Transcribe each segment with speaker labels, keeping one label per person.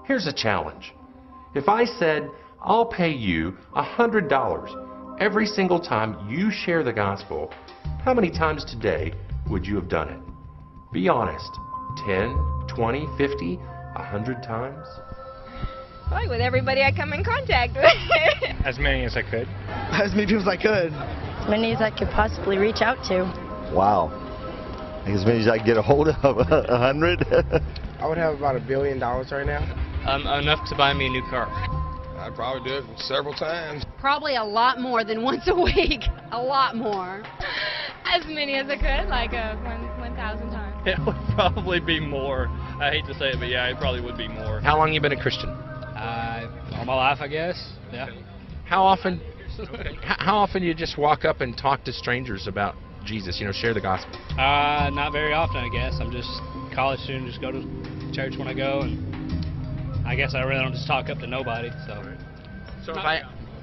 Speaker 1: Here's a challenge. If I said, I'll pay you $100 every single time you share the gospel, how many times today would you have done it? Be honest. 10, 20, 50, 100 times?
Speaker 2: Probably with everybody I come in contact with.
Speaker 3: As many as I could.
Speaker 4: As many people as I could.
Speaker 5: As many as I could possibly reach out to.
Speaker 6: Wow. As many as I can get a hold of, 100.
Speaker 4: I would have about $1 billion right now.
Speaker 3: Enough to buy me a new car.
Speaker 7: I'd probably do it several times.
Speaker 8: Probably a lot more than once a week. A lot more.
Speaker 2: As many as I could, like 1,000 times.
Speaker 3: It would probably be more. I hate to say it, but yeah, it probably would be more.
Speaker 1: How long you been a Christian?
Speaker 3: All my life, I guess. Yeah.
Speaker 1: How often you just walk up and talk to strangers about Jesus, share the gospel?
Speaker 3: Not very often, I guess. I'm just a college student, just go to church when I go, and I guess I really don't just talk up to nobody. So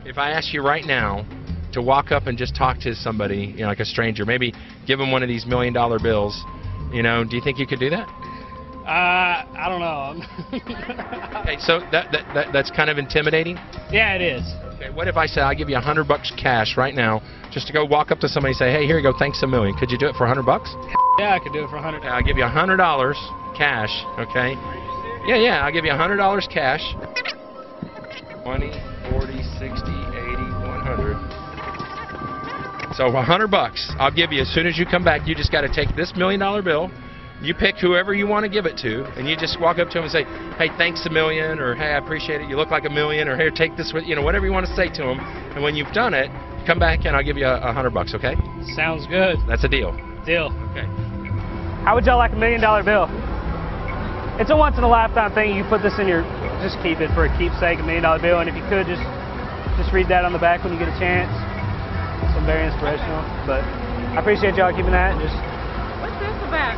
Speaker 1: if I ask you right now to walk up and just talk to somebody, like a stranger, maybe give them one of these $1 million bills, do you think you could do that?
Speaker 3: I don't know.
Speaker 1: Okay, so that's kind of intimidating?
Speaker 3: Yeah, it is.
Speaker 1: Okay, what if I said I'll give you $100 cash right now just to go walk up to somebody and say, hey, here you go, thanks a million. Could you do it for $100?
Speaker 3: Yeah, I could do it for $100.
Speaker 1: Okay, I'll give you $100 cash, okay? Yeah, I'll give you $100 cash. 20, 40, 60, 80, 100. So $100 I'll give you as soon as you come back. You just got to take this $1 million bill. You pick whoever you want to give it to, and you just walk up to them and say, hey, thanks a million, or hey, I appreciate it, you look like $1 million, or here, take this, whatever you want to say to them. And when you've done it, come back and I'll give you $100, okay?
Speaker 3: Sounds good.
Speaker 1: That's a deal.
Speaker 3: Deal.
Speaker 1: Okay.
Speaker 3: How would y'all like $1 million bill? It's a once-in-a-lifetime thing. You put this in your, just keep it for a keepsake, $1 million bill, and if you could, just read that on the back when you get a chance. It's very inspirational, but I appreciate y'all keeping that.
Speaker 2: What's this about?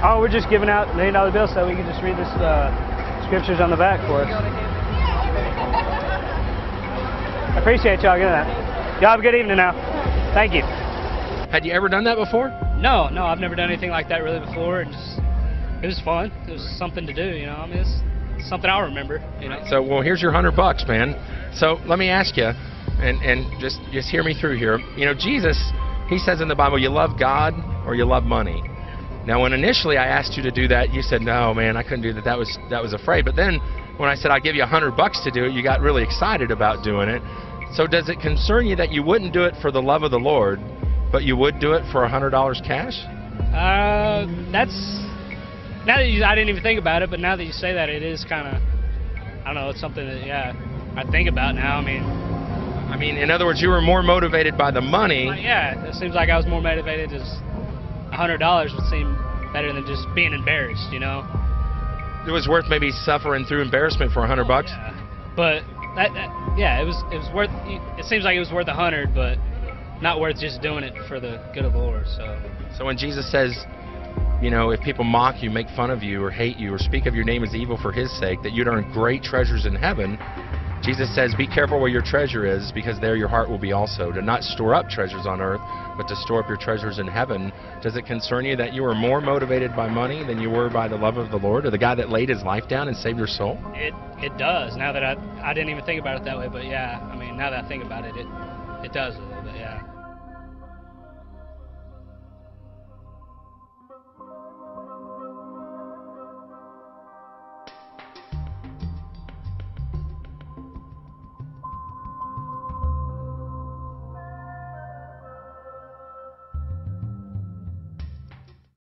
Speaker 3: Oh, we're just giving out $1 million bills so we can just read this scriptures on the back for us. I appreciate y'all getting that. Y'all have a good evening now. Thank you.
Speaker 1: Had you ever done that before?
Speaker 3: No, I've never done anything like that really before. It was fun. It was something to do, I mean, it's something I'll remember,
Speaker 1: So, well, here's your $100, man. So let me ask you, and just hear me through here. Jesus, he says in the Bible, you love God or you love money. Now, when initially I asked you to do that, you said, no, man, I couldn't do that. That was afraid. But then when I said I'll give you $100 to do it, you got really excited about doing it. So does it concern you that you wouldn't do it for the love of the Lord, but you would do it for $100 cash?
Speaker 3: Now that I didn't even think about it, but now that you say that, it is kind of, I don't know, it's something that, I think about now.
Speaker 1: I mean, in other words, you were more motivated by the money.
Speaker 3: Yeah, it seems like I was more motivated. $100 would seem better than just being embarrassed,
Speaker 1: It was worth maybe suffering through embarrassment for $100.
Speaker 3: Yeah. But it was worth. It seems like it was worth 100, but not worth just doing it for the good of the Lord.
Speaker 1: So when Jesus says, if people mock you, make fun of you, or hate you, or speak of your name as evil for His sake, that you'd earn great treasures in heaven, Jesus says, be careful where your treasure is, because there your heart will be also. To not store up treasures on earth, but to store up your treasures in heaven. Does it concern you that you were more motivated by money than you were by the love of the Lord, or the guy that laid his life down and saved your soul?
Speaker 3: It does. Now that I didn't even think about it that way, but yeah, I mean, now that I think about it, it does.